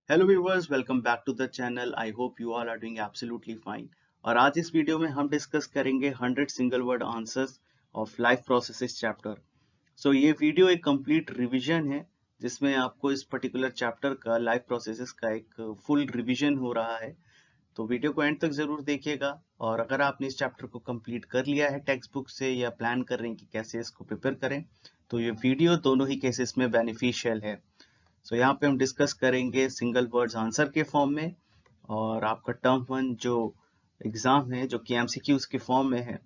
Hello viewers, welcome back to the channel. I hope you all are doing absolutely fine. और आज इस video में हम discuss करेंगे 100 single word answers of life processes chapter. So ये video एक complete revision है जिसमें आपको इस पर्टिकुलर चैप्टर का लाइफ प्रोसेसेस का एक फुल रिवीजन हो रहा है। तो वीडियो को एंड तक जरूर देखिएगा। और अगर आपने इस चैप्टर को कंप्लीट कर लिया है टेक्स्ट बुक से या प्लान कर रहे हैं कि कैसे इसको प्रिपेयर करें, तो ये वीडियो दोनों ही केसेस में बेनिफिशियल है। सो यहाँ पे हम डिस्कस करेंगे सिंगल वर्ड्स आंसर के फॉर्म में, और आपका टर्म वन जो एग्जाम है जो कि एमसीक्यूज के फॉर्म में है,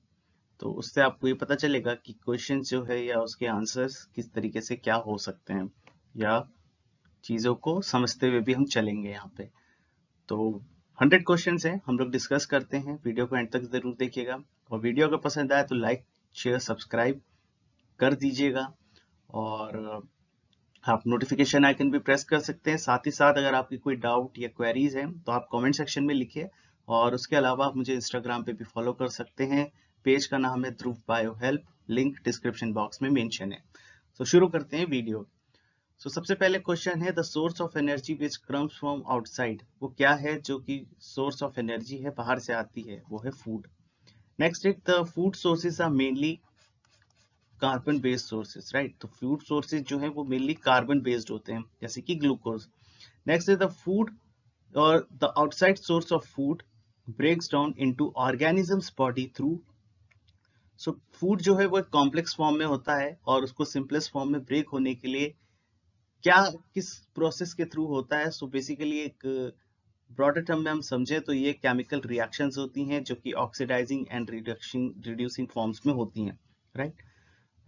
तो उससे आपको ये पता चलेगा कि क्वेश्चन जो है या उसके आंसर्स किस तरीके से क्या हो सकते हैं, या चीजों को समझते हुए भी हम चलेंगे यहाँ पे। तो 100 क्वेश्चन हैं, हम लोग डिस्कस करते हैं। वीडियो को एंड तक जरूर देखिएगा, और वीडियो अगर पसंद आए तो लाइक शेयर सब्सक्राइब कर दीजिएगा। और आप नोटिफिकेशन आइकन भी प्रेस कर सकते हैं। साथ ही साथ अगर आपकी कोई डाउट या क्वेरीज हैं तो आप कमेंट सेक्शन में लिखिए। और उसके अलावा आप मुझे इंस्टाग्राम पे भी फॉलो कर सकते हैं। पेज का नाम है Dhruv bio help, link description box में मेंशन है। तो शुरू करते हैं वीडियो। सबसे पहले क्वेश्चन है, the source of energy which comes from outside. वो क्या है जो कि सोर्स ऑफ एनर्जी है, बाहर से आती है, वो है फूड। नेक्स्ट है, the food sources are mainly carbon based sources, right. तो फूड सोर्सेज जो है वो मेनली कार्बन बेस्ड होते हैं, जैसे कि glucose. Next is the food और the outside source of food breaks down into organism's body through. So food जो है वो एक कॉम्प्लेक्स फॉर्म में होता है, और उसको सिंपलेस्ट फॉर्म में ब्रेक होने के लिए क्या किस प्रोसेस के थ्रू होता है। सो बेसिकली एक ब्रॉडर टर्म में हम समझे तो ये केमिकल रिएक्शंस होती हैं जो कि ऑक्सीडाइजिंग एंड रिड्यूसिंग फॉर्म्स में होती हैं, right.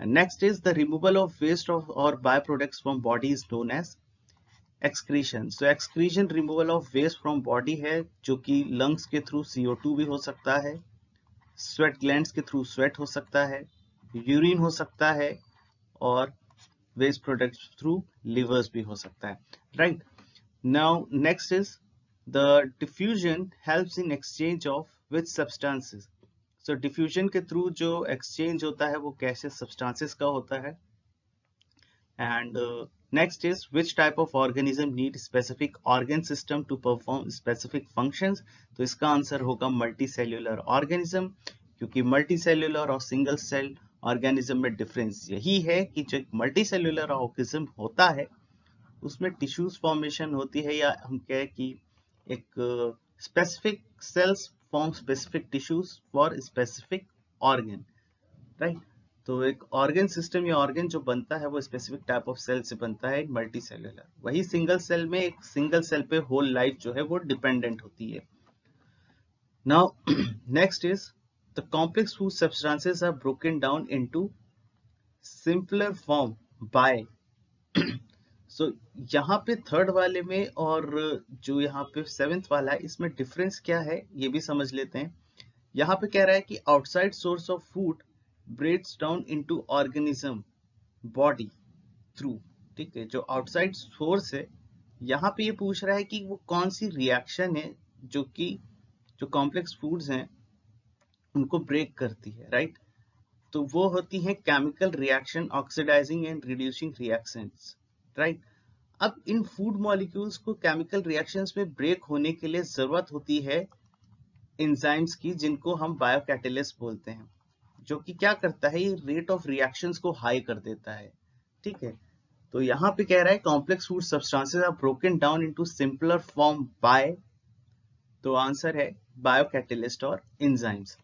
And next is the removal of waste of or byproducts from body is known as excretion. So excretion removal of waste from body है, जो कि lungs के थ्रू CO2 भी हो सकता है, sweat glands के थ्रू sweat हो सकता है, यूरिन हो सकता है, और waste products थ्रू livers भी हो सकता है, right? Now next is the diffusion helps in exchange of which substances. So diffusion के थ्रू जो exchange होता है वो कैसे substances का होता है। And next is which type of organism need specific organ system to perform specific functions। तो इसका आंसर होगा मल्टीसेल्यूलर ऑर्गेनिज्म, क्योंकि मल्टीसेल्यूलर और सिंगल सेल ऑर्गेनिज्म में डिफरेंस यही है कि जो मल्टीसेल्यूलर ऑर्गेनिज्म होता है उसमें टिश्यूज फॉर्मेशन होती है, या हम कहें कि एक specific cells form specific tissues for specific organ, right. तो एक ऑर्गन सिस्टम या ऑर्गन जो बनता है वो स्पेसिफिक टाइप ऑफ सेल से बनता है, मल्टी सेलुलर। वही सिंगल सेल में एक सिंगल सेल पे होल लाइफ जो है वो डिपेंडेंट होती है। Now next is the complex food substances are broken down into simpler form by. So यहाँ पे थर्ड वाले में और जो यहाँ पे सेवेंथ वाला है इसमें डिफरेंस क्या है ये भी समझ लेते हैं। यहाँ पे कह रहा है कि outside source of food breaks down into organism body through, ठीक है। जो आउटसाइड सोर्स है यहाँ पे ये पूछ रहा है कि वो कौन सी रिएक्शन है जो कि जो कॉम्प्लेक्स फूड्स हैं उनको ब्रेक करती है, राइट। तो वो होती है chemical reaction, oxidising and reducing reactions, right. अब इन फूड मॉलिक्यूल्स को केमिकल रिएक्शंस में ब्रेक होने के लिए जरूरत होती है एंजाइम्स की, जिनको हम बायोकैटालिस्ट बोलते हैं, जो कि क्या करता है, ये रेट ऑफ रिएक्शंस को हाई कर देता है, ठीक है। तो यहाँ पे कह रहा है complex food substances are broken down into simpler form by, तो आंसर है बायोकैटालिस्ट और enzymes.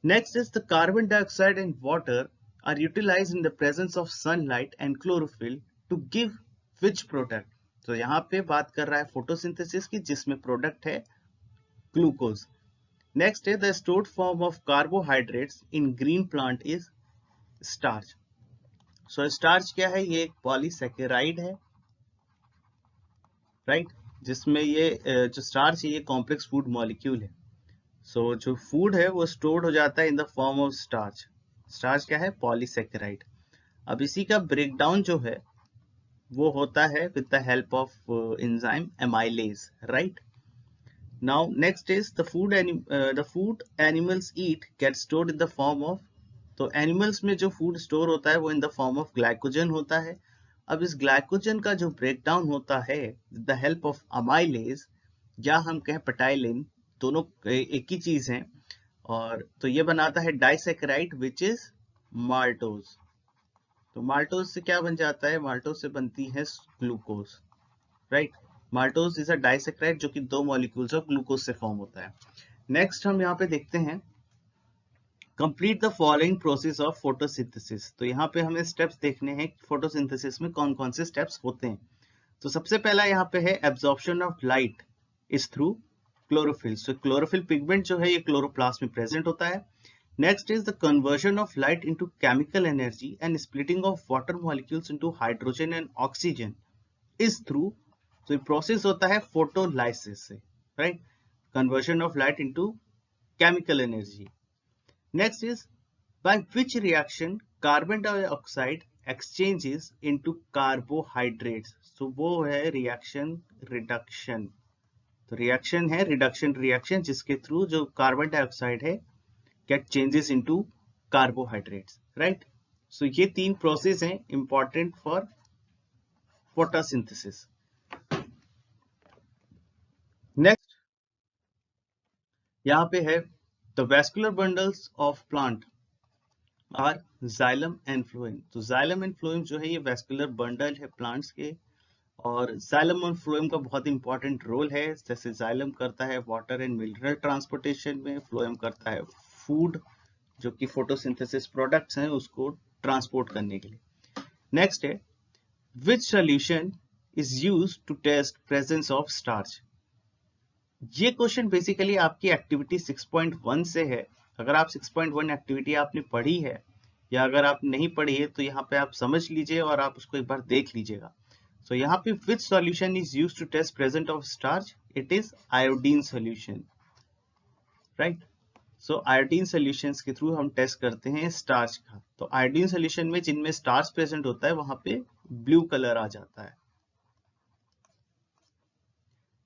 Next is the carbon dioxide and water are utilised in the presence of sunlight and chlorophyll to give which product. तो यहाँ पे बात कर रहा है फोटोसिंथेसिस की, जिसमें प्रोडक्ट है ग्लूकोज। नेक्स्ट है the stored form of carbohydrates in green plant is starch. So starch क्या है, ये एक पॉलीसेकेराइड है, राइट, जिसमें ये जो स्टार्च है ये कॉम्प्लेक्स फूड मॉलिक्यूल है। सो जो फूड है वो स्टोर्ड हो जाता है in the form of starch. Starch क्या है, पॉलीसेकेराइड। अब इसी का ब्रेकडाउन जो है वो होता है with the help of enzyme amylase, right. Now next is the food animals eat get stored in the form of, तो एनिमल्स में जो फूड स्टोर होता है वो इन द फॉर्म ऑफ ग्लाइकोजन होता है, अब इस ग्लाइकोजन का जो ब्रेकडाउन होता है द हेल्प ऑफ अमाइलेज या हम कहें पेटाइलिन, दोनों एक ही चीज है, और तो ये बनाता है डाइसैकेराइड विच इज माल्टोज। तो माल्टोज से क्या बन जाता है, माल्टोज से बनती है glucose, right. Maltose is a disaccharide जो कि 2 मॉलिक्यूल्स ऑफ ग्लूकोज से फॉर्म होता है। नेक्स्ट हम यहाँ पे देखते हैं complete the following process of photosynthesis. तो यहाँ पे हमें स्टेप्स देखने हैं फोटोसिंथेसिस में कौन कौन से स्टेप्स होते हैं। तो सबसे पहला यहाँ पे है absorption of light is through chlorophyll. So chlorophyll pigment जो है ये क्लोरोप्लास्ट में प्रेजेंट होता है। Next is the conversion of light into chemical energy and splitting of water molecules into hydrogen and oxygen is through, तो ये process होता है फोटोलाइसिस से, right, conversion of light into chemical energy. Next is by which reaction carbon dioxide exchanges into carbohydrates। so वो है reaction reduction. तो reaction है reduction reaction जिसके थ्रू जो कार्बन डाइऑक्साइड है get changes into carbohydrates, right. So ये 3 process हैं important for photosynthesis. Next यहाँ पे है the vascular bundles of plant are xylem and phloem. तो जाइलम एंड फ्लोएम जो है ये वैस्कुलर बंडल है प्लांट्स के, और जाइलम और फ्लोएम का बहुत इंपॉर्टेंट रोल है। जैसे जाइलम करता है वाटर एंड मिनरल ट्रांसपोर्टेशन में, फ्लोएम करता है फूड जो कि फोटोसिंथेसिस प्रोडक्ट्स हैं उसको ट्रांसपोर्ट करने के लिए। नेक्स्ट है which solution is used to test presence of starch. ये क्वेश्चन बेसिकली आपकी एक्टिविटी 6.1 से है। अगर आप 6.1 एक्टिविटी आपने पढ़ी है या अगर आप नहीं पढ़ी है तो यहाँ पे आप समझ लीजिए और आप उसको एक बार देख लीजिएगा। सो यहाँ पे which solution is used to test presence of starch, it is iodine solution, right. So iodine solutions के थ्रू हम टेस्ट करते हैं स्टार्च का। तो आयोडीन सॉल्यूशन में जिनमें स्टार्च प्रेजेंट होता है वहां पे ब्लू कलर आ जाता है।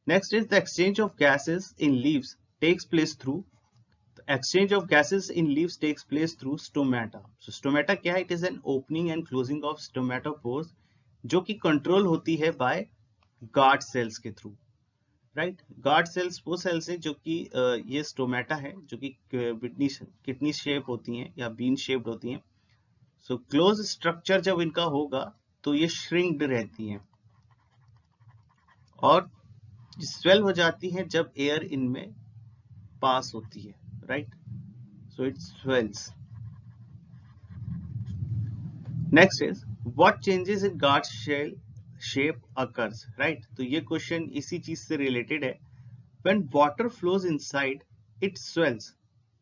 Next is the exchange of gases in leaves takes place through, the exchange of gases in leaves takes place through stomata. So stomata क्या है? It is an opening and closing of stomatopores जो कि control होती है bye guard cells के through, right. Guard cells वो sales है जो कि ये स्टोमेटा है जो कि किडनी शेप होती हैं या बीन शेप्ड होती हैं। सो क्लोज स्ट्रक्चर जब इनका होगा तो ये श्रिंक्ड रहती हैं और स्वेल हो जाती है जब एयर इनमें पास होती है, right. So it swells. Next is what changes in guard cell shape occurs, right. तो ये क्वेश्चन इसी चीज से रिलेटेड है। When water flows inside it swells,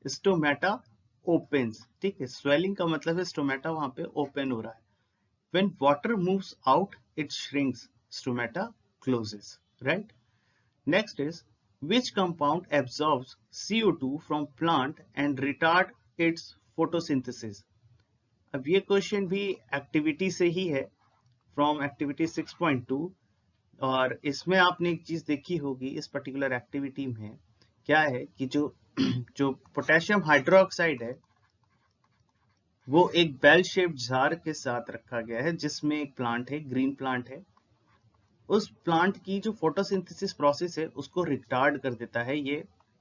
stomata opens, ठीक है। स्वेलिंग का मतलब है स्टोमेटा वहां पे ओपन हो रहा है। When water moves out it shrinks, stomata closes, right. Next is which compound absorbs CO2 from plant and retard its photosynthesis। अब ये क्वेश्चन भी एक्टिविटी से ही है, फ्रॉम एक्टिविटी 6.2, और इसमें आपने एक चीज देखी होगी इस पर्टिकुलर एक्टिविटी में क्या है कि जो जो पोटेशियम हाइड्रोक्साइड है वो एक बेल शेप्ड जार के साथ रखा गया है जिसमें एक प्लांट है, ग्रीन प्लांट है। उस प्लांट की जो फोटोसिंथेसिस प्रोसेस है उसको रिटार्ड कर देता है ये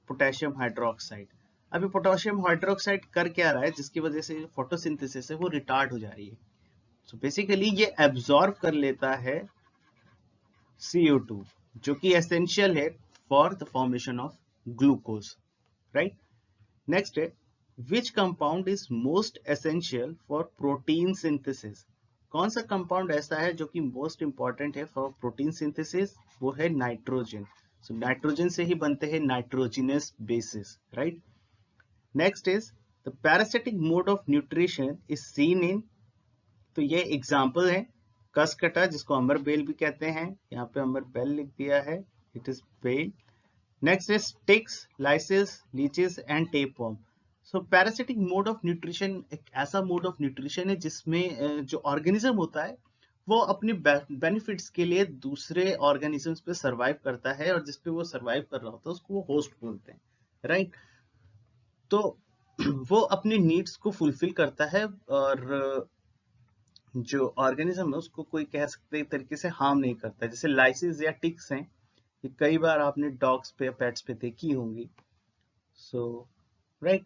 पोटेशियम हाइड्रोक्साइड। अभी पोटेशियम हाइड्रोक्साइड कर क्या रहा है जिसकी वजह से फोटोसिंथेसिस है वो रिटार्ड हो जा रही है। सो बेसिकली ये एब्जॉर्ब कर लेता है CO2 जो कि एसेंशियल है for the formation of glucose, right. Next है which compound is most essential for protein synthesis. कौन सा कंपाउंड ऐसा है जो कि मोस्ट इंपॉर्टेंट है फॉर प्रोटीन सिंथेसिस, वो है नाइट्रोजन। सो नाइट्रोजन से ही बनते हैं nitrogenous bases, right. Next is the parasitic mode of nutrition is seen in, तो ये एग्जांपल है कसकटा जिसको अमर बेल भी कहते हैं, यहाँ पे अमर बेल लिख दिया है, it is bel. Next is ticks, lice, leeches and tapeworm. So parasitic mode of nutrition एक ऐसा मोड ऑफ न्यूट्रिशन है जिसमें जो ऑर्गेनिज्म होता है वो अपने बेनिफिट्स के लिए दूसरे ऑर्गेनिजम्स पे सरवाइव करता है और जिसपे वो सरवाइव कर रहा होता है उसको वो होस्ट बोलते हैं, राइट। तो वो अपनी नीड्स को फुलफिल करता है और जो ऑर्गेनिज्म है उसको कोई कह सकते एक तरीके से हार्म नहीं करता। जैसे लाइसिस या टिक्स हैं, ये कई बार आपने डॉग्स पे पेट्स पे देखी होंगी। सो राइट,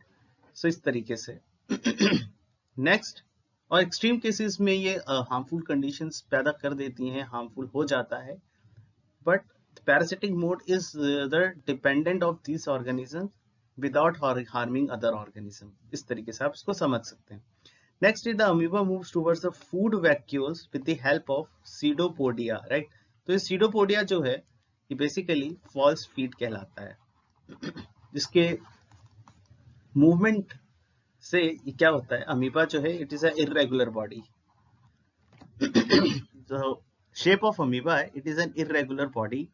सो इस तरीके से। नेक्स्ट, और एक्सट्रीम केसेस में ये हार्मफुल कंडीशंस पैदा कर देती हैं, हार्मफुल हो जाता है, but parasitic mode is the dependent of these organisms without harming other organism। इस तरीके से आप इसको समझ सकते हैं। Next is the amoeba moves towards the food vacuoles with the help of pseudopodia, right? तो ये pseudopodia जो है ये बेसिकली false feet कहलाता है। जिसके मूवमेंट से ये क्या होता है, अमीबा जो है it is a irregular body. जो शेप ऑफ अमीबा है it is an irregular body,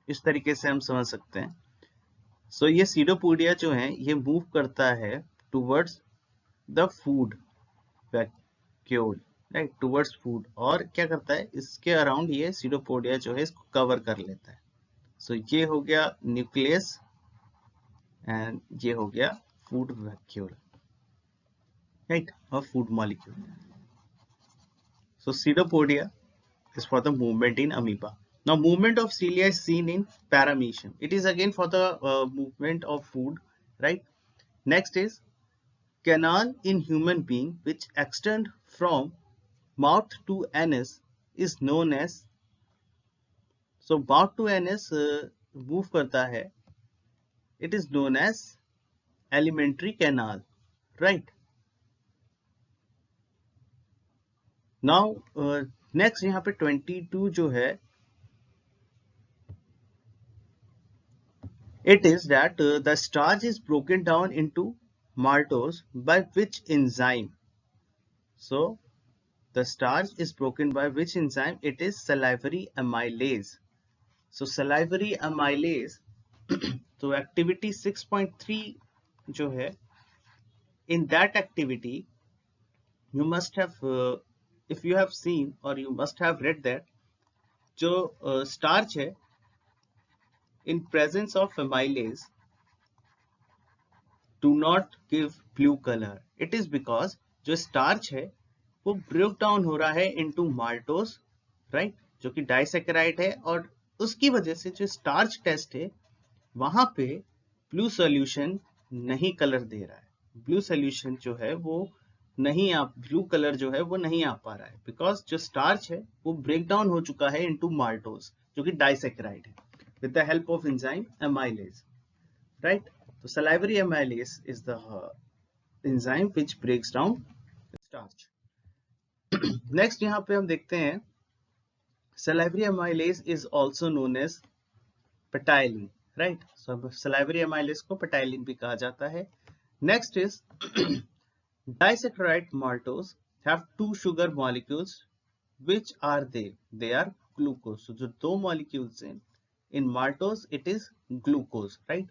इस तरीके से हम समझ सकते हैं। सो ये सीडोपोडिया जो है ये मूव करता है towards the food vacuole, right, towards food, और क्या करता है इसके अराउंड ये सीडोपोडिया जो है इसको कवर कर लेता है। सो ये हो गया न्यूक्लियस एंड ये हो गया फूड वैक्यूल, राइट, और food molecule. So pseudopodia is for the movement in amoeba. Now movement of cilia is seen in paramecium. It is again for the movement of food, right? Next is canal in human being which extend from mouth to anus is known as, so mouth to anus move करता है, it is known as alimentary canal, right? Now next यहाँ पे 22 जो है, it is that the starch is broken down into maltose by which enzyme? So the starch is broken by which enzyme? It is salivary amylase. So salivary amylase तो activity 6.3 जो है, in that activity you must have if you have seen or you must have read that जो starch है in presence of amylase do not give blue color। it is because जो starch है वो break down हो रहा है into maltose, right, जो कि डाइसेकेराइड है, और उसकी वजह से जो स्टार्च टेस्ट है वहां पे ब्लू सॉल्यूशन नहीं कलर दे रहा है। ब्लू सॉल्यूशन जो है वो नहीं आ, ब्लू कलर जो है वो नहीं आ पा रहा है, बिकॉज जो स्टार्च है वो ब्रेक डाउन हो चुका है इनटू माल्टोज जो कि डाइसेकेराइड है, with the help of enzyme amylase, right. तो salivary amylase is the enzyme which breaks down starch. Next यहाँ पे हम देखते हैं salivary amylase is also known as ptyalin, right? So salivary amylase को ptyalin भी कहा जाता है। Next is disaccharide maltose have two sugar molecules, which are they? They are glucose. So जो दो molecules हैं in maltose it is glucose, right?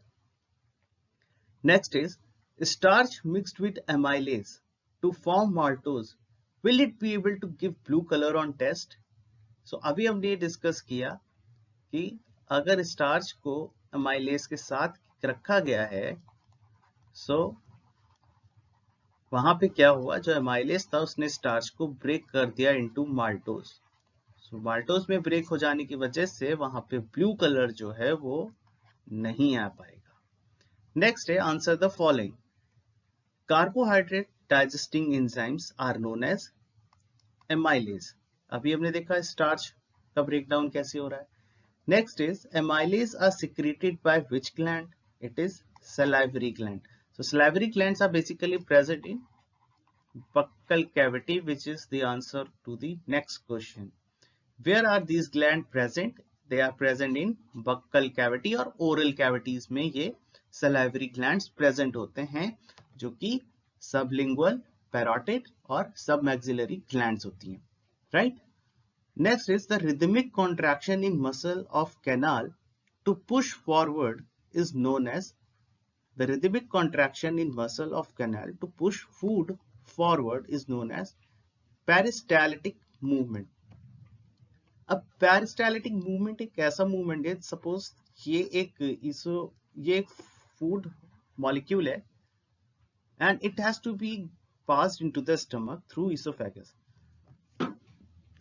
Next is starch mixed with amylase to form maltose. Will it be able to give blue color on test? So अभी हमने discuss किया कि अगर starch को amylase के साथ रखा गया है, सो वहां पे क्या हुआ, जो अमाइलेज था उसने स्टार्च को ब्रेक कर दिया इनटू माल्टोज। सो माल्टोज में ब्रेक हो जाने की वजह से वहां पे ब्लू कलर जो है वो नहीं आ पाएगा। नेक्स्ट है answer the following. Carbohydrate digesting enzymes are known as amylase. अभी हमने देखा स्टार्च का ब्रेकडाउन कैसे हो रहा है। Next is amylase are secreted by which gland? It is salivary gland. So salivary glands are basically present in buccal cavity, which is the answer to the next question. Where are these glands present? They are present in buccal cavity और oral cavities में ये salivary glands present होते हैं, जो कि sublingual, parotid और submaxillary glands होती हैं, right? Next is the rhythmic contraction in muscle of canal to push forward is known as, the rhythmic contraction in muscle of canal to push food forward is known as peristaltic movement। अब peristaltic movement एक ऐसा movement है, suppose ये एक food molecule है and it has to be passed into the stomach through esophagus।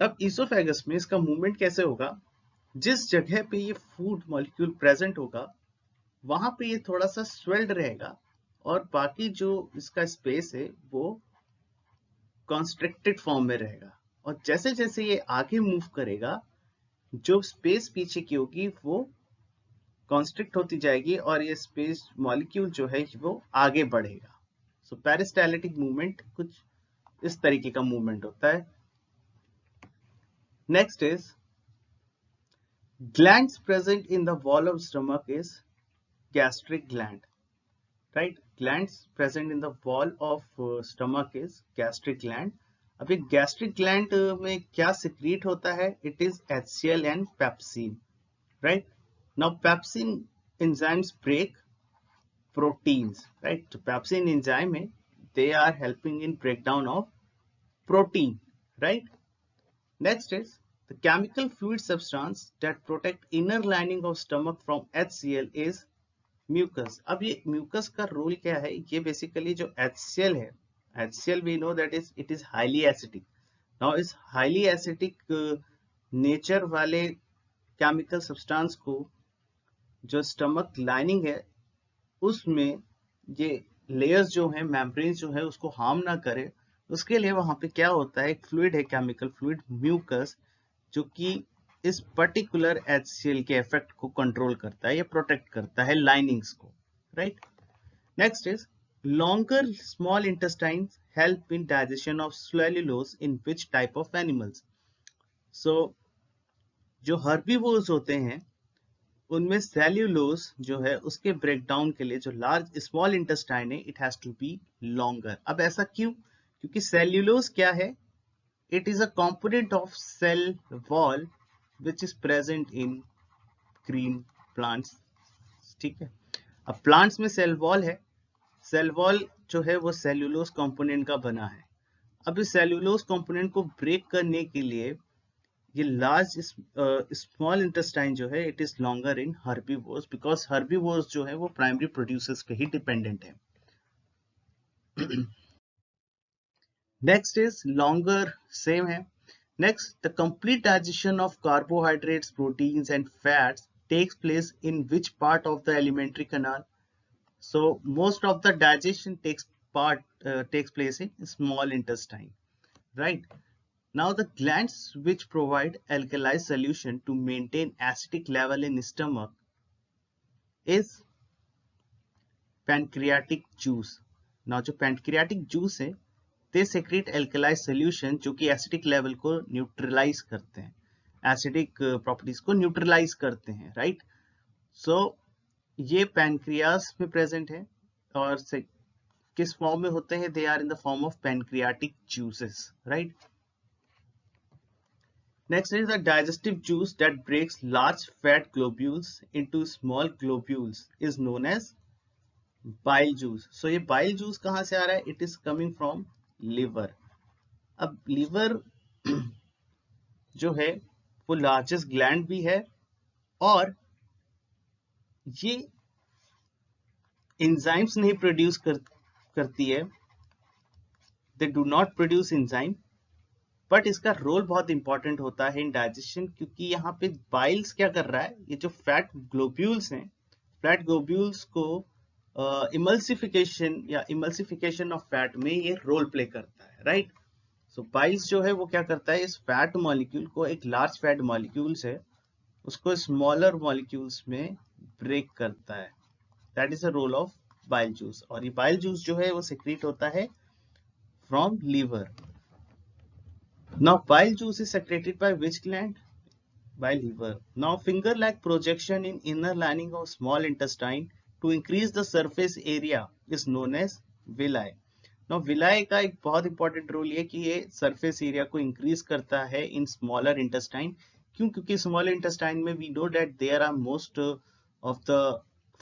अब oesophagus में इसका मूवमेंट कैसे होगा, जिस जगह पे ये फूड मॉलिक्यूल प्रेजेंट होगा वहां पे ये थोड़ा सा स्वेल्ड रहेगा और बाकी जो इसका स्पेस है वो कॉन्स्ट्रिक्टेड फॉर्म में रहेगा। और जैसे जैसे ये आगे मूव करेगा जो स्पेस पीछे की होगी वो कॉन्स्ट्रिक्ट होती जाएगी और ये स्पेस मॉलिक्यूल जो है वो आगे बढ़ेगा। सो पेरिस्टालिटिक मूवमेंट कुछ इस तरीके का मूवमेंट होता है। Next is glands present in the wall of stomach is gastric gland, right? Glands present in the wall of stomach is gastric gland. अब ये gastric gland में क्या secrete होता है? It is HCl and pepsin, right? Now pepsin enzymes break proteins, right? So pepsin enzyme है, they are helping in breakdown of protein, right? Next is the chemical fluid substance that protect inner lining of stomach from HCl is mucus. अब ये mucus का role क्या है? ये basically जो HCl है, HCl we know that is it is highly acidic. Now इस highly acidic nature वाले केमिकल सब्सटेंस को जो स्टमक लाइनिंग है उसमें ये लेयर्स जो है, मेम्ब्रेन जो है उसको हार्म ना करे, उसके लिए वहां पे क्या होता है, एक फ्लूइड है, केमिकल फ्लूइड म्यूकस, जो कि इस पर्टिकुलर HCl के इफेक्ट को कंट्रोल करता है या प्रोटेक्ट करता है लाइनिंग्स को, right. Next is longer small intestine help in digestion of cellulose in which type of animals. So जो हर्बीवोर्स होते हैं उनमें सेल्यूलोज जो है उसके ब्रेकडाउन के लिए जो लार्ज स्मॉल इंटेस्टाइन है it has to be longer. अब ऐसा क्यों? क्योंकि सेल्यूलोज क्या है, it is a component of cell wall which is present in green plants, ठीक है। अब प्लांट्स में सेल वॉल है, सेल वॉल जो है वो सेल्यूलोज कंपोनेंट का बना है। अब इस सेल्यूलोज कंपोनेंट को ब्रेक करने के लिए ये लार्ज स्मॉल इंटेस्टाइन जो है it is longer in herbivores, because herbivores जो है वो प्राइमरी प्रोड्यूसर्स पे ही डिपेंडेंट है। नेक्स्ट इज लॉन्गर, सेम है। Next, the complete digestion of carbohydrates, proteins and fats takes place in which part of the alimentary canal. So most of the digestion takes place in small intestine, right? Now the glands which provide alkali solution to maintain acidic level in stomach is pancreatic juice. Now जो pancreatic juice है they secrete alkali solution जो कि acidic level को neutralize करते हैं, acidic properties को neutralize करते हैं, right? So ये pancreas में present है और किस फॉर्म में होते हैं? They are in the form of pancreatic juices, right? Next is the digestive juice that breaks large fat globules into small globules is known as bile juice. So ये bile juice कहाँ से आ रहा है? It is coming from liver. अब liver जो है वो largest gland भी है और ये enzymes नहीं produce करती है, they do not produce enzyme, but इसका रोल बहुत इंपॉर्टेंट होता है इन डाइजेशन, क्योंकि यहाँ पे बाइल्स क्या कर रहा है, ये जो फैट ग्लोब्यूल्स हैं, फैट ग्लोब्यूल्स को इमल्सिफिकेशन या इमल्सिफिकेशन ऑफ फैट में ये रोल प्ले करता है, राइट। सो बाइल्स जो है वो क्या करता है, इस फैट मॉलिक्यूल को, एक लार्ज फैट मॉलिक्यूल्स है उसको स्मॉलर मॉलिक्यूल्स में ब्रेक करता है, that is the role of bile juice. और ये बाइल जूस जो है वो सेक्रेट होता है from liver. Now bile juice is secreted by which gland? By liver. Now finger-like projection in inner lining of small intestine to increase the surface area is known as villi. Now villi का एक बहुत important role है कि ये surface area को increase करता है in smaller intestine. क्यों? क्योंकि small intestine में we know that there are most of the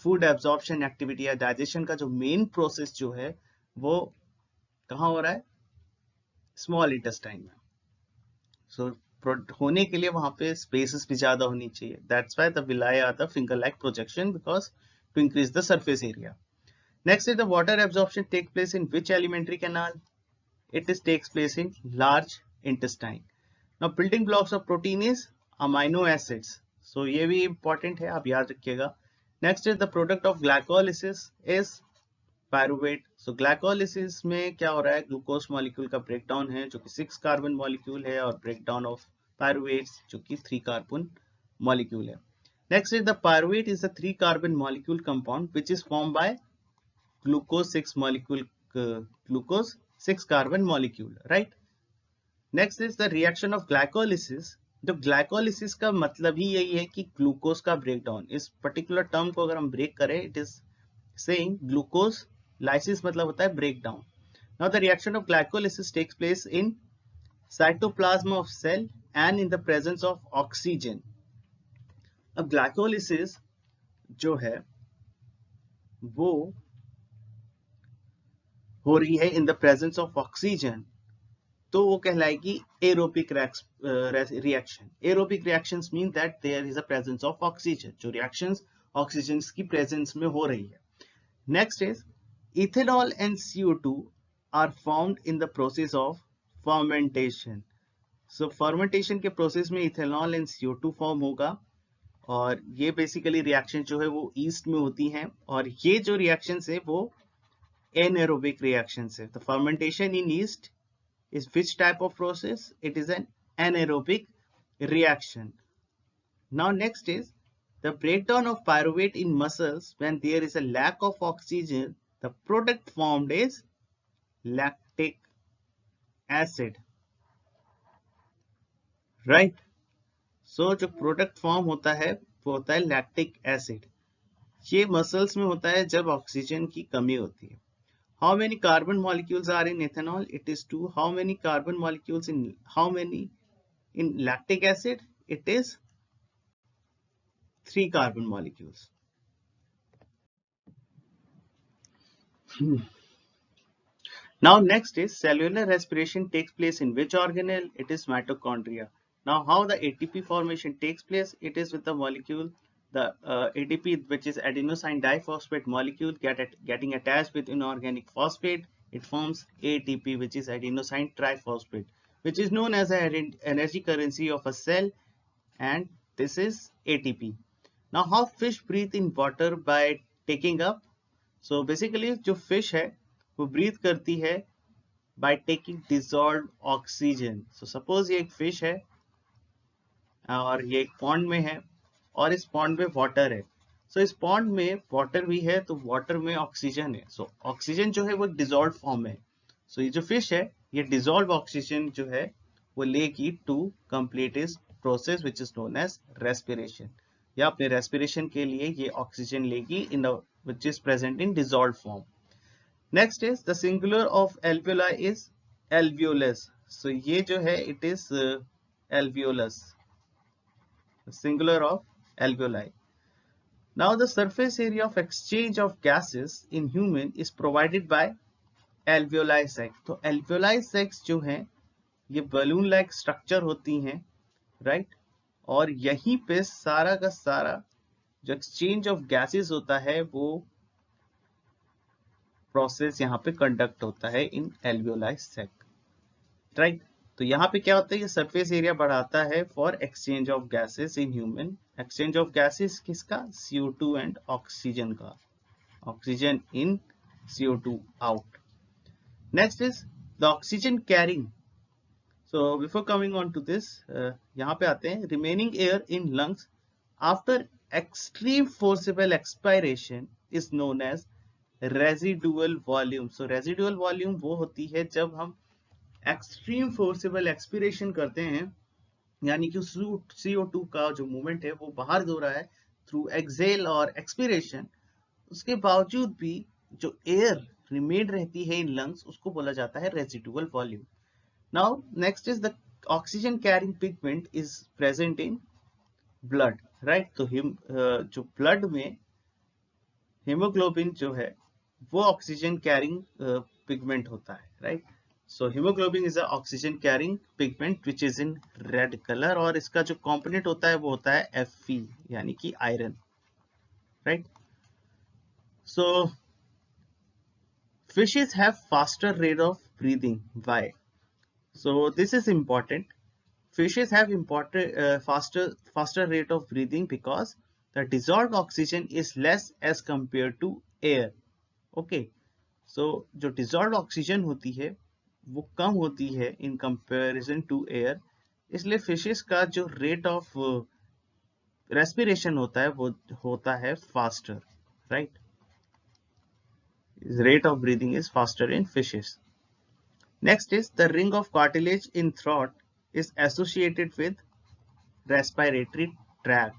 food absorption activity या digestion का जो main process जो है वो कहाँ हो रहा है? Small intestine में। सो होने के लिए वहां पे स्पेसेस भी ज्यादा होनी चाहिए, that's why the villi are the finger like projection, because to increase the surface area. Next is the water absorption take place in which alimentary canal? It is takes place in large intestine. Now building blocks of protein is amino acids, so ये भी important है, आप याद रखिएगा. Next is the product of glycolysis is pyruvate. So glycolysis में क्या हो रहा है, ग्लूकोज मॉलिक्यूल का ब्रेकडाउन है जो कि 6 कार्बन मॉलिक्यूल है, और ब्रेकडाउन ऑफ पायरुवेट्स जो कि 3 कार्बन मॉलिक्यूल है. Next is the pyruvate is a 3 carbon molecule compound which is formed by glucose 6 molecule glucose 6 carbon molecule, right? Next is the reaction of glycolysis. तो glycolysis का मतलब ही यही है कि glucose का ब्रेकडाउन. इस पर्टिकुलर टर्म को अगर हम ब्रेक करें, it is saying glucose lysis मतलब होता है breakdown. Now the reaction of glycolysis takes place in cytoplasm of cell and in the presence of oxygen. अब ग्लाइकोलिसिस जो है वो हो रही है in the presence of oxygen, तो वो कहलाएगी aerobic reaction. Aerobic reactions mean that there is a presence of oxygen, जो रिएक्शंस ऑक्सीजन की प्रेजेंस में हो रही है. Next is ethanol and CO2 are formed in the process of fermentation. So fermentation के प्रोसेस में इथेनॉल एंड CO2 फॉर्म होगा, और ये बेसिकली रिएक्शन जो है वो ईस्ट में होती हैं, और ये जो रिएक्शंस है वो एनएरोबिक रिएक्शंस है. तो fermentation in east is which type of process? It is an anaerobic reaction. Now next is the breakdown of pyruvate in muscles when there is a lack of oxygen. The product formed is lactic acid, right? So जो product form होता है वो होता है lactic acid. ये muscles में होता है जब ऑक्सीजन की कमी होती है. How many carbon molecules are in ethanol? It is 2. How many carbon molecules in lactic acid? It is 3 carbon molecules. Now next is cellular respiration takes place in which organelle? It is mitochondria. Now how the ATP formation takes place? It is with the molecule, the ATP, which is adenosine diphosphate molecule getting attached with inorganic phosphate. It forms ATP, which is adenosine triphosphate, which is known as the energy currency of a cell, and this is ATP. Now how fish breathe in water by taking up? So basically जो fish है वो breathe करती है by taking dissolved oxygen. So suppose ये एक fish है और ये एक pond में है, और इस pond में water है. So इस pond में water भी है, तो water में oxygen है. So oxygen जो है वो dissolved form है. So ये जो fish है ये dissolved oxygen जो है वो लेगी to complete its process which is known as respiration. या अपने respiration के लिए ये oxygen लेगी in the which is present in dissolved form. Next is the singular of alveoli is alveolus. So ये जो है it is alveolus. The singular of alveoli. Now the surface area of exchange of gases in human is provided by alveoli sac. तो alveoli sacs जो हैं ये balloon like structure होती हैं, right? और यहीं पे सारा का सारा जो exchange of gases होता है वो प्रोसेस यहाँ पे कंडक्ट होता है इन एल्वियोलाई सैक, राइट? तो यहाँ पे क्या होता है, ये सरफेस एरिया बढ़ाता है for exchange of gases in human. Exchange of gases किसका? CO2 एंड ऑक्सीजन का. Oxygen in, CO2 out. Next is the oxygen carrying. So before coming on to this, यहाँ पे आते हैं remaining air in lungs after extreme forcible expiration is known as residual volume. So residual volume वो होती है जब हम extreme forcible expiration करते हैं, यानी कि CO2 का जो मूवमेंट है वो बाहर हो रहा है थ्रू एक्सेल और एक्सपीरेशन, उसके बावजूद भी जो एयर रिमेन रहती है इन लंग्स उसको बोला जाता है residual volume. Now next is the oxygen carrying pigment is present in blood, right? तो जो ब्लड में हीमोग्लोबिन जो है वो ऑक्सीजन कैरिंग पिगमेंट होता है, right? So haemoglobin is a oxygen carrying pigment which is in red colour, और इसका जो कंपोनेंट होता है वो होता है Fe, यानी कि iron, right? So fishes have faster rate of breathing. Why? So this is important. fishes have important faster rate of breathing because the dissolved oxygen is less as compared to air. Okay, so जो dissolved oxygen होती है वो कम होती है in comparison to air, इसलिए fishes का जो rate of respiration होता है वो होता है faster, right? Rate of breathing is faster in fishes. Next is the ring of cartilage in throat is associated with respiratory tract.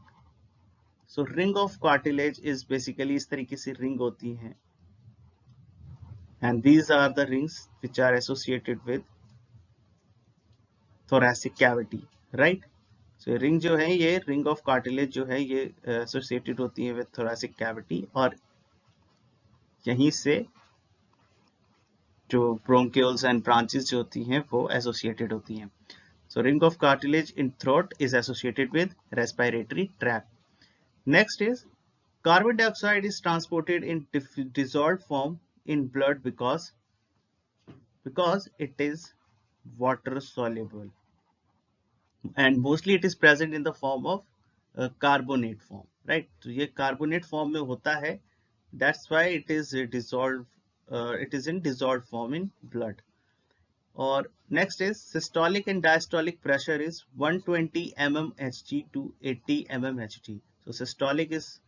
So ring of cartilage is basically इस तरीके से ring होती हैं, and these are the rings which are associated with thoracic cavity, right? So ring जो है ये ring of cartilage जो है ये associated होती है with thoracic cavity, और यहीं से जो bronchioles and branches जो होती हैं वो associated होती हैं. So ring of cartilage in throat is associated with respiratory tract. Next is carbon dioxide is transported in dissolved form in blood because it is water soluble, and mostly it is present in the form of carbonate form, right? तो ये carbonate form में होता है, that's why it is dissolved, it is in dissolved form in blood. Or next is systolic and diastolic pressure is 120 mmHg to 80 mmHg. So systolic is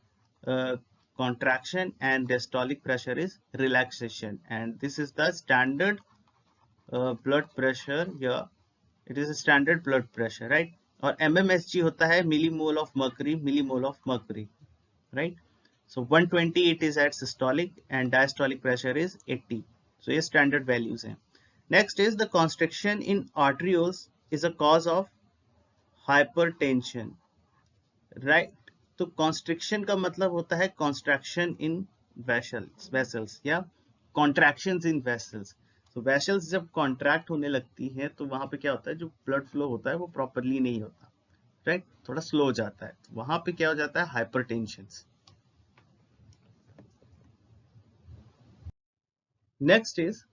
contraction and diastolic pressure is relaxation, and this is the standard blood pressure. Yeah, it is a standard blood pressure, right? और mmHg होता है millimole of mercury, right? So 120 it is at systolic and diastolic pressure is 80. So ये standard values हैं. Next is the constriction in arterioles is a cause of hypertension, right? तो constriction का मतलब होता है contraction in vessels या contractions in vessels. So vessels जब contract होने लगती हैं तो वहां पे क्या होता है, जो blood flow होता है वो properly नहीं होता, right? थोड़ा slow हो जाता है, तो वहां पे क्या हो जाता है, hypertension. Next is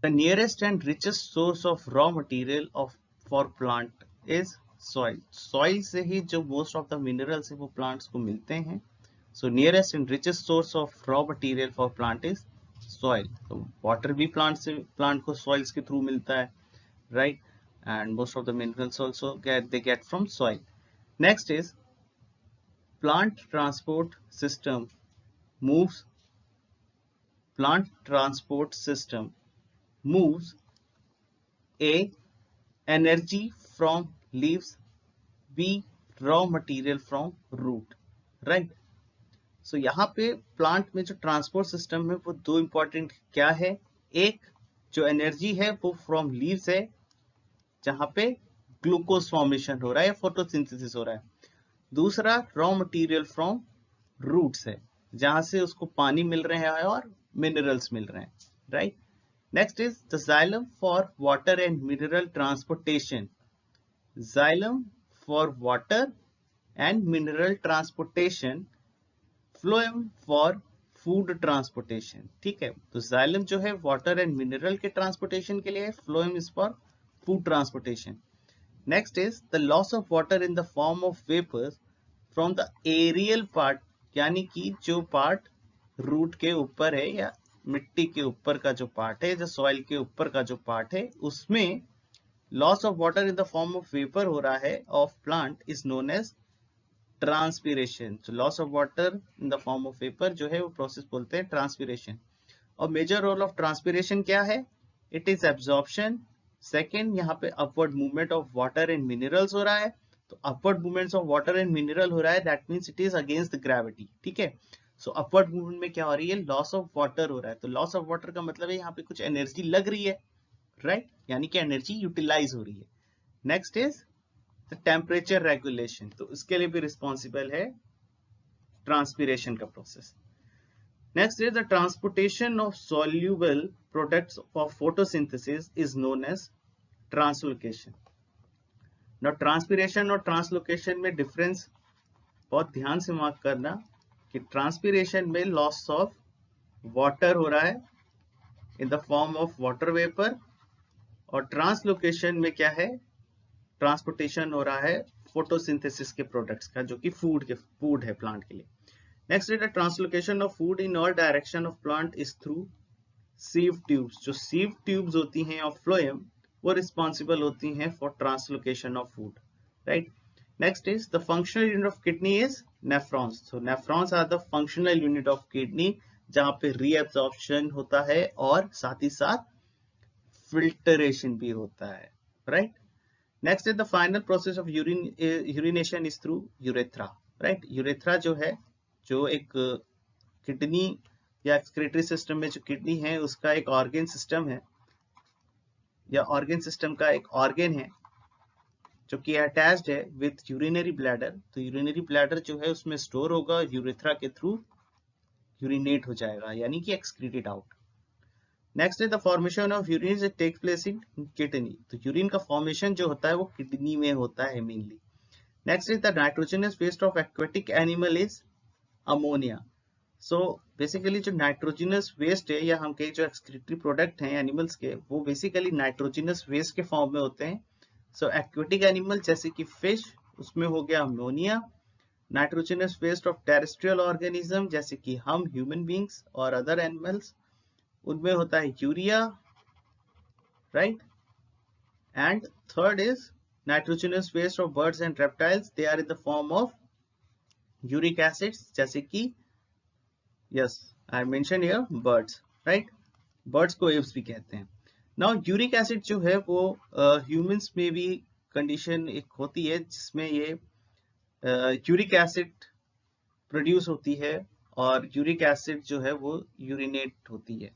the nearest and richest source of raw material for plant is soil. Soil से ही जो most of the minerals है वो plants को मिलते हैं. So nearest and richest source of raw material for plant is soil. So water भी plant को soils के through मिलता है, right? And most of the minerals also get from soil. Next is plant transport system moves A, energy from leaves, B, raw material from root, right? So यहाँ पे plant में जो transport system है वो दो important क्या है, एक जो एनर्जी है वो फ्रॉम लीव्स है जहाँ पे ग्लूकोज फॉर्मेशन हो रहा है, फोटोसिंथेसिस हो रहा है. दूसरा रॉ मटेरियल फ्रॉम रूट्स है जहां से उसको पानी मिल रहे हैं और मिनरल्स मिल रहे हैं, right? Next is the xylem for water and mineral transportation. Xylem for water and mineral transportation, phloem for food transportation. ठीक है, तो xylem जो है water and mineral के transportation के लिए है, phloem is for food transportation. Next is the loss of water in the form of vapors from the aerial part, यानी कि जो part root के ऊपर है या मिट्टी के ऊपर का जो पार्ट है, जो सॉइल के ऊपर का जो पार्ट है, उसमें loss of water in the form of vapour हो रहा है of plant is known as transpiration. तो loss of water in the form of vapour जो है वो प्रोसेस बोलते हैं ट्रांसपीरेशन. और मेजर रोल ऑफ ट्रांसपीरेशन क्या है, इट इज एब्जॉर्प्शन. सेकेंड, यहाँ पे upward movement of water and minerals हो रहा है, तो upward movements of water and mineral हो रहा है, that means it is against the gravity. ठीक है, सो अपवर्ड मूवमेंट में क्या हो रही है, लॉस ऑफ वाटर हो रहा है. तो लॉस ऑफ वाटर का मतलब है यहाँ पे कुछ एनर्जी लग रही है, राइट? यानी कि एनर्जी यूटिलाइज हो रही है. Next is the temperature regulation, तो इसके लिए भी रिस्पॉन्सिबल है ट्रांसपीरेशन का प्रोसेस. Next is the transportation of soluble products of photosynthesis is known as translocation. Now transpiration और ट्रांसलोकेशन में डिफरेंस बहुत ध्यान से मार्क करना कि ट्रांसपीरेशन में लॉस ऑफ वाटर हो रहा है in the form of water vapour, और ट्रांसलोकेशन में क्या है, ट्रांसपोर्टेशन हो रहा है फोटोसिंथेसिस के प्रोडक्ट्स का, जो कि फूड है प्लांट के लिए। Next is the translocation of food in all direction of plant is through sieve tubes. जो सीव ट्यूब्स होती हैं ऑफ फ्लोएम, वो रिस्पॉन्सिबल होती हैं for translocation of food, right. Next is the functional unit of kidney is nephrons. So nephrons are the functional unit of kidney, जहां पे reabsorption होता है और साथ ही साथ फिल्टरेशन भी होता है, right. Next is the final process of urination is through urethra, right. Urethra जो है, जो एक किडनी या एक्सक्रीटरी सिस्टम में जो किडनी है उसका एक ऑर्गन सिस्टम है, या ऑर्गन सिस्टम का एक ऑर्गन है जो कि अटैच्ड है विद यूरिनरी ब्लैडर। तो यूरिनरी ब्लैडर जो है उसमें स्टोर होगा, यूरेथ्रा के थ्रू यूरिनेट हो जाएगा, यानी कि excreted out. Next is the formation of urine take place in kidney. तो यूरिन का फॉर्मेशन जो होता है वो किडनी में होता है mainly. Next is the nitrogenous waste of aquatic animal is ammonia. So basically जो नाइट्रोजनस वेस्ट है, या हम कहें जो एक्सक्रीटरी प्रोडक्ट हैं एनिमल्स के, वो बेसिकली नाइट्रोजनस वेस्ट के फॉर्म में होते हैं। सो एक्वेटिक एनिमल जैसे कि फिश, उसमें हो गया ammonia. Nitrogenous waste of terrestrial organism जैसे कि हम ह्यूमन बींग्स और अदर एनिमल्स, उनमें होता है urea, right. And third is nitrogenous waste of birds and reptiles, they are in the form of uric acids, जैसे कि yes I mentioned here birds, right। birds को एव्स भी कहते हैं। now यूरिक एसिड जो है वो ह्यूमंस में भी कंडीशन एक होती है जिसमें ये यूरिक एसिड प्रोड्यूस होती है, और यूरिक एसिड जो है वो यूरिनेट होती है।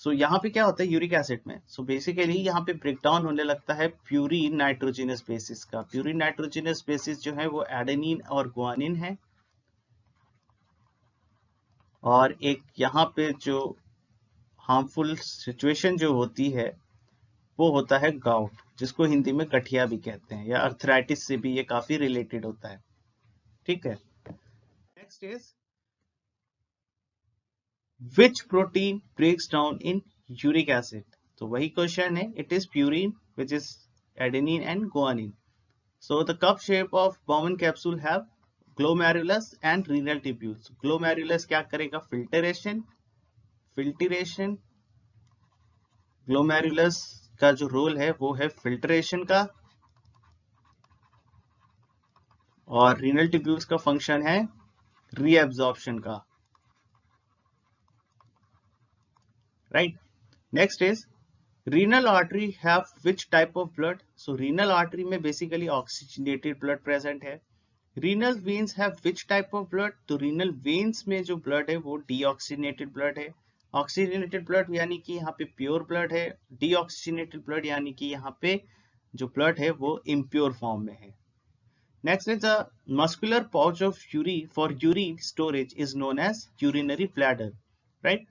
सो यहाँ पे क्या होता है यूरिक एसिड में, सो बेसिकली यहाँ पे ब्रेकडाउन होने लगता है प्यूरिन नाइट्रोजनस बेसिस का। प्यूरिन नाइट्रोजनस बेसिस जो है वो एडेनिन और गुआनिन है, और एक यहाँ पे जो हार्मफुल सिचुएशन जो होती है वो होता है गाउट, जिसको हिंदी में गठिया भी कहते हैं, या अर्थराइटिस से भी ये काफी रिलेटेड होता है, ठीक है। Next is which protein breaks down in uric acid. तो वही क्वेश्चन है, it is purine which is adenine and guanine. So the cup shape of Bowman capsule have glomerulus and renal tubules. Glomerulus क्या करेगा, filtration. Glomerulus का जो role है वो है फिल्टरेशन का, और रीनल ट्यूब्यूल्स का फंक्शन है रीएब्जॉर्प्शन का, right. Next is renal artery have which type of blood. So renal artery में बेसिकली ऑक्सीजनेटेड ब्लड प्रेजेंट है। Renal veins have which type of blood. तो रीनल वेन्स में जो ब्लड है वो डीऑक्सीजनेटेड ब्लड है। ऑक्सीजनेटेड ब्लड यानी कि यहाँ पे प्योर ब्लड है, डीऑक्सीजनेटेड ब्लड यानी कि यहाँ पे जो ब्लड है वो इम्प्योर फॉर्म में है। Next is the muscular pouch of urea for urine storage is known as urinary bladder, right.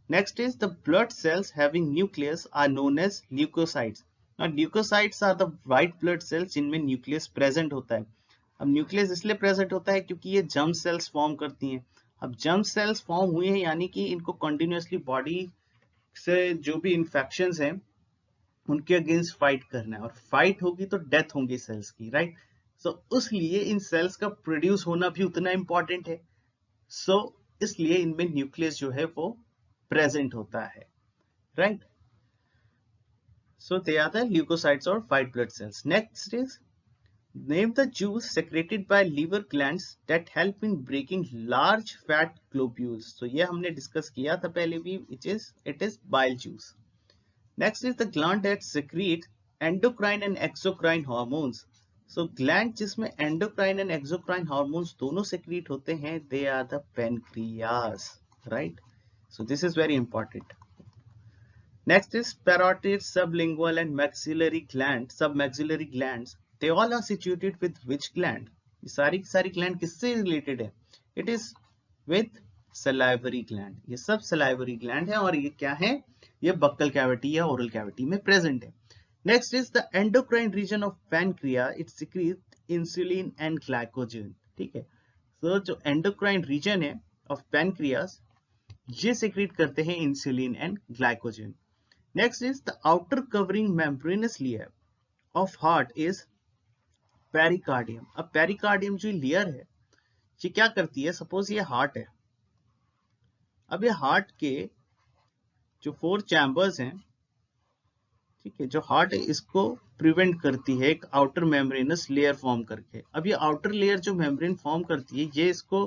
Next is the blood cells having nucleus are known as leukocytes. Now leukocytes are the white blood cells जिनमें nucleus present होता है। अब nucleus इसलिए present होता है क्योंकि ये germ cells form करती हैं। अब germ cells form हुए हैं यानी कि इनको continuously body से जो भी infections हैं उनके अगेंस्ट फाइट करना है, और फाइट होगी तो डेथ होंगी सेल्स की, राइट। सो उसलिए इन सेल्स का प्रोड्यूस होना भी उतना इंपॉर्टेंट है। सो इसलिए इनमें न्यूक्लियस जो है वो प्रेजेंट होता है, right। So they are the leukocytes or white blood cells. Next is name the juice secreted by liver glands that help in breaking large fat globules. So ये हमने डिस्कस किया था पहले भी, it is bile juice. Next is the gland that secrete endocrine and exocrine hormones. So gland जिसमें endocrine and exocrine hormones दोनों secrete होते हैं, they are the pancreas, right. So this is very important. Next is parotid, sublingual and maxillary glands, submaxillary glands. They all are situated with which gland? ये सारी की सारी gland किससे related है? It is with salivary gland. ये सब salivary gland है, और ये क्या है, ये buccal cavity या oral cavity में present है। Next is the endocrine region of pancreas. It secretes insulin and glycogen. ठीक है। So जो endocrine region है of pancreas, ये secrete करते हैं insulin and glycogen. Next is the outer covering membranous layer of heart is pericardium. अब pericardium जो layer है ये क्या करती है, सपोज ये हार्ट है, अब ये हार्ट के जो 4 चैम्बर्स हैं, ठीक है, जो हार्ट है इसको प्रिवेंट करती है एक आउटर मेम्ब्रेनस लेयर फॉर्म करके। अब ये आउटर लेयर जो मेम्ब्रेन फॉर्म करती है ये इसको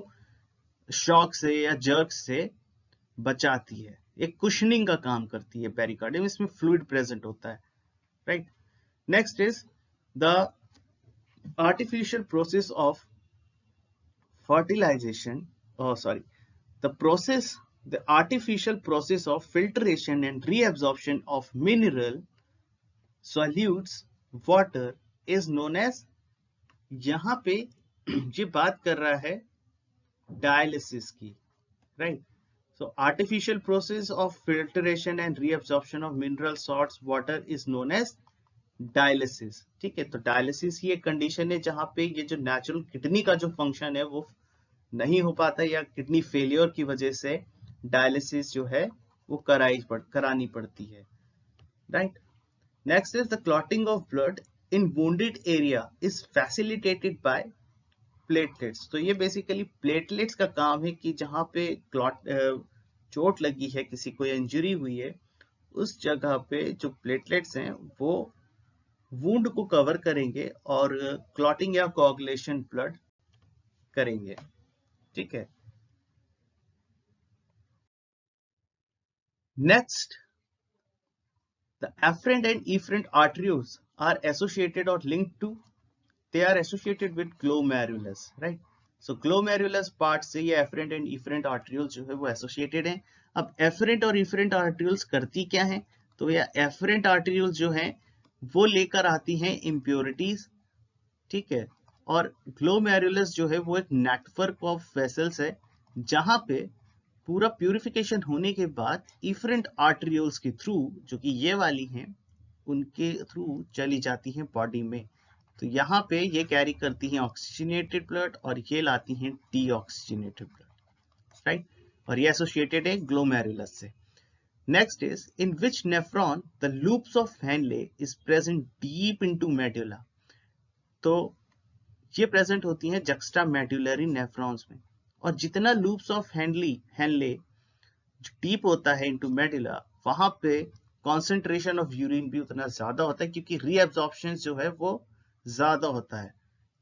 शॉक से या जर्क से बचाती है, एक कुशनिंग का काम करती है पेरिकार्डियम, इसमें फ्लूइड प्रेजेंट होता है, right. Next is the artificial process of fertilization, the artificial process of filtration and reabsorption of mineral solutes water is known as, यहाँ पे ये बात कर रहा है डायलिसिस की, right. So artificial process of filtration and reabsorption of mineral salts water is known as dialysis, ठीक है। तो डायलिसिस ही एक कंडीशन है जहां पे ये जो नेचुरल किडनी का जो फंक्शन है वो नहीं हो पाता या किडनी फेलियर की वजह से डायलिसिस जो है वो करानी पड़ती है, right. Next is the clotting of blood in wounded area is facilitated bye platelets. तो ये बेसिकली प्लेटलेट्स का काम है कि जहां पे चोट लगी है, किसी को इंजरी हुई है, उस जगह पे जो प्लेटलेट्स हैं वो वुंड को कवर करेंगे और क्लॉटिंग या कोआगुलेशन ब्लड करेंगे, ठीक है। Next, the afferent and efferent arterioles are associated or linked to, they are associated with glomerulus, right? So glomerulus part से ये afferent and efferent arterioles जो है वो associated हैं। अब afferent और efferent arterioles करती क्या हैं, तो ये afferent arterioles जो हैं वो लेकर आती हैं impurities, ठीक है, और glomerulus जो है वो एक नेटवर्क ऑफ वेसल्स है जहां पे पूरा प्यूरिफिकेशन होने के बाद इफरेंट आर्टरियोल्स के थ्रू, जो कि ये वाली हैं, उनके थ्रू चली जाती हैं बॉडी में। तो यहाँ पे ये कैरी करती हैं ऑक्सीजनेटेड ब्लड और ये लाती हैं डीऑक्सीजनेटेड ब्लड, राइट। और ये एसोसिएटेड है ग्लोमेरुलस से। Next is in which nephron the loops of Henle is present deep into medulla. तो ये प्रेजेंट होती हैं जक्स्टा मेडुलरी नेफ्रॉन्स में, और जितना लूप्स ऑफ हेनले डीप होता है इनटू मेडुला, वहां पे कॉन्सेंट्रेशन ऑफ यूरिन भी उतना ज्यादा होता है क्योंकि रीअब्जॉर्प्शन जो है वो ज्यादा होता है,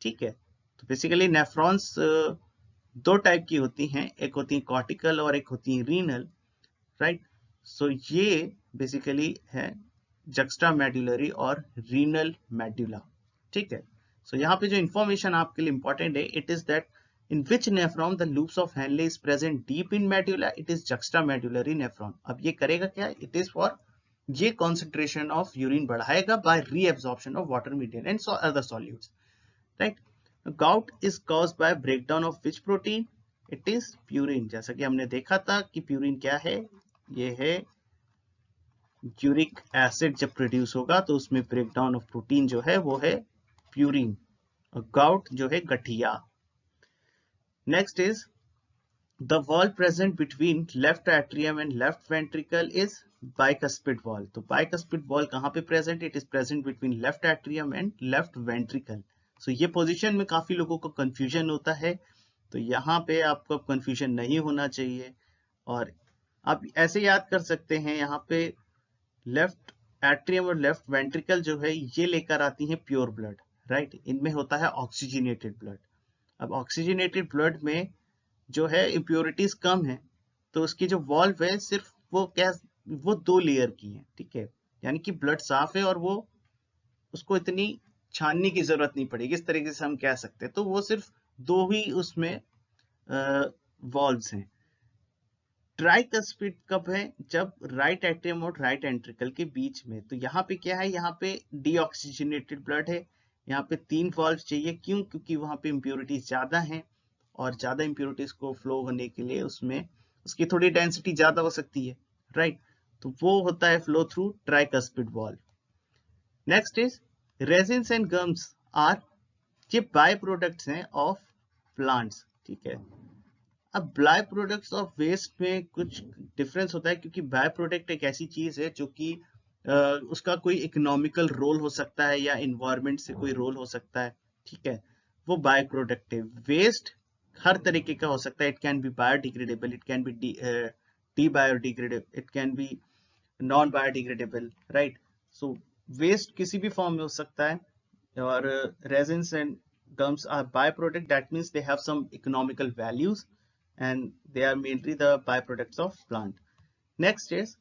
ठीक है। तो बेसिकली नेफ्रॉन्स दो टाइप की होती हैं, एक होती है कॉर्टिकल और एक होती है रीनल, राइट। सो ये बेसिकली है जक्स्टा मेडुलरी और रीनल मेडुला, ठीक है। सो यहाँ पे जो इंफॉर्मेशन आपके लिए इंपॉर्टेंट है, it is that in which nephron the loops of Henle is present deep in medulla, it is juxtamedullary nephron। अब ये करेगा क्या, it is for ये concentration of urine बढ़ाएगा by reabsorption of water medium and other solutes, right। Gout is caused by breakdown of which protein, it is purine। जैसा कि हमने देखा था कि प्यूरिन क्या है, ये है यूरिक एसिड जब प्रोड्यूस होगा तो उसमें ब्रेकडाउन ऑफ प्रोटीन जो है वो है प्यूरिन, और गाउट जो है गठिया। Next is the wall present between left atrium and left ventricle is bicuspid wall। तो bicuspid wall कहाँ पे present? It is present between left atrium and left ventricle। So ये position में काफी लोगों को confusion होता है, तो यहाँ पे आपको confusion नहीं होना चाहिए। और आप ऐसे याद कर सकते हैं, यहाँ पे लेफ्ट एट्रियम और लेफ्ट वेंट्रिकल जो है ये लेकर आती हैं प्योर ब्लड, राइट। इनमें होता है ऑक्सीजनेटेड ब्लड। अब ऑक्सीजनेटेड ब्लड में जो है इम्प्योरिटीज कम है, तो उसकी जो वॉल्व है सिर्फ वो 2 लेयर की है, ठीक है। यानी कि ब्लड साफ है और वो उसको इतनी छानने की जरूरत नहीं पड़ेगी, इस तरीके से हम कह सकते हैं। तो वो सिर्फ 2 ही उसमें वॉल्व्स हैं। ट्राइकस्पिड कब है, जब राइट एट्रियम और राइट एंट्रिकल के बीच में। तो यहाँ पे क्या है, यहाँ पे डीऑक्सीजनेटेड ब्लड है, यहाँ पे 3 वॉल्व चाहिए। क्यों? क्योंकि वहां पे इम्प्योरिटीज ज्यादा हैं और ज्यादा इम्प्योरिटीज को फ्लो होने के लिए उसमें उसकी थोड़ी डेंसिटी ज्यादा हो सकती है, राइट। तो वो होता है flow through tricuspid valve. Next is resins and gums are, ये बाय प्रोडक्ट्स हैं ऑफ प्लांट्स, ठीक है। अब बाय प्रोडक्ट्स ऑफ वेस्ट में कुछ डिफरेंस होता है, क्योंकि बाय प्रोडक्ट एक ऐसी चीज है जो कि उसका कोई इकोनॉमिकल रोल हो सकता है या इन्वायरमेंट से कोई रोल हो सकता है, ठीक है, वो बाय प्रोडक्टिव वेस्ट हर तरीके का हो सकता है. It can be biodegradable, it can be D biodegradable, it can be non biodegradable, right. So waste किसी भी फॉर्म में हो सकता है. और resins and gums are byproduct. That means they have some economical values and they are mainly the byproducts of plant. Next is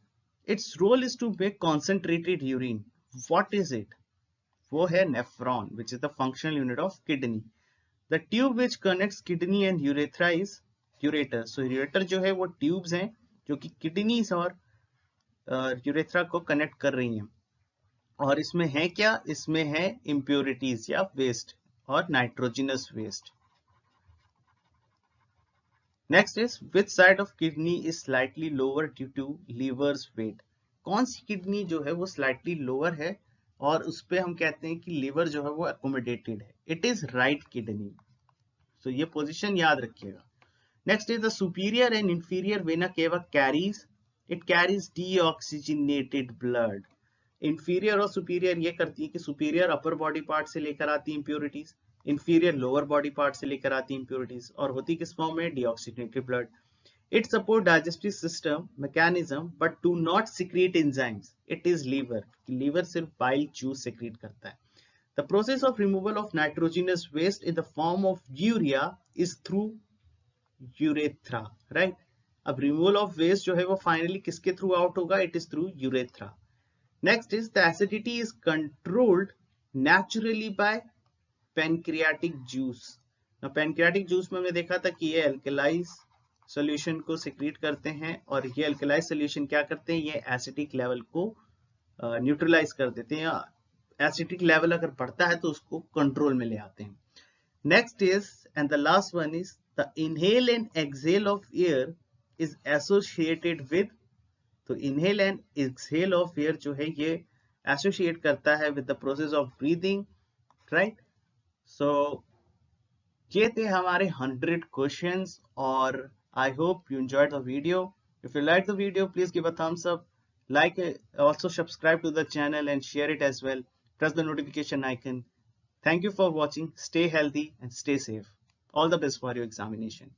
its role is to make concentrated urine. What is it? वो है nephron, which is the functional unit of kidney. The tube which connects kidney and urethra is ureter. So ureter जो है वो tubes हैं जो कि kidneys और urethra को connect कर रही हैं. और इसमें है क्या, इसमें है impurities या वेस्ट और nitrogenous waste. Next is which side of kidney is slightly lower due to liver's weight. कौन सी किडनी जो है वो स्लाइटली लोअर है और उस पे हम कहते हैं कि लीवर जो है वो अकोमोडेटेड है. It is right kidney. So ये पोजीशन याद रखिएगा. Next is the superior and inferior vena cava carries, it carries deoxygenated blood. Inferior और सुपीरियर ये करती है कि सुपीरियर अपर बॉडी पार्ट से लेकर आती है impurities, inferior lower body part से लेकर आती है इंप्योरिटीज, और होती किस फॉर्म में, deoxygenated blood. It support digestive system mechanism but do not secrete enzymes. It is liver. Liver सिर्फ बाइल जूस सिक्रीट करता है. The process of removal of nitrogenous waste in the form of urea is through urethra, right. अब removal of waste जो है वो finally किसके through out होगा, it is through urethra. Next is the acidity is controlled naturally by pancreatic juice. Now pancreatic juice में हमने देखा था कि ये alkalized solution को secrete करते हैं और ये alkalized solution क्या करते हैं, ये acidic level को neutralize कर देते हैं. acidic level अगर बढ़ता है तो उसको control में ले आते हैं. Next is and the last one is the inhale and exhale of air is associated with. तो inhale and exhale of air जो है ये एसोसिएट करता है with the process of breathing, right. So ये थे हमारे 100 क्वेश्चंस और I hope you enjoyed the video. If you like the video please give a thumbs up, like it, also subscribe to the channel and share it as well. Press the notification icon. Thank you for watching. Stay healthy and stay safe. All the best for your examination.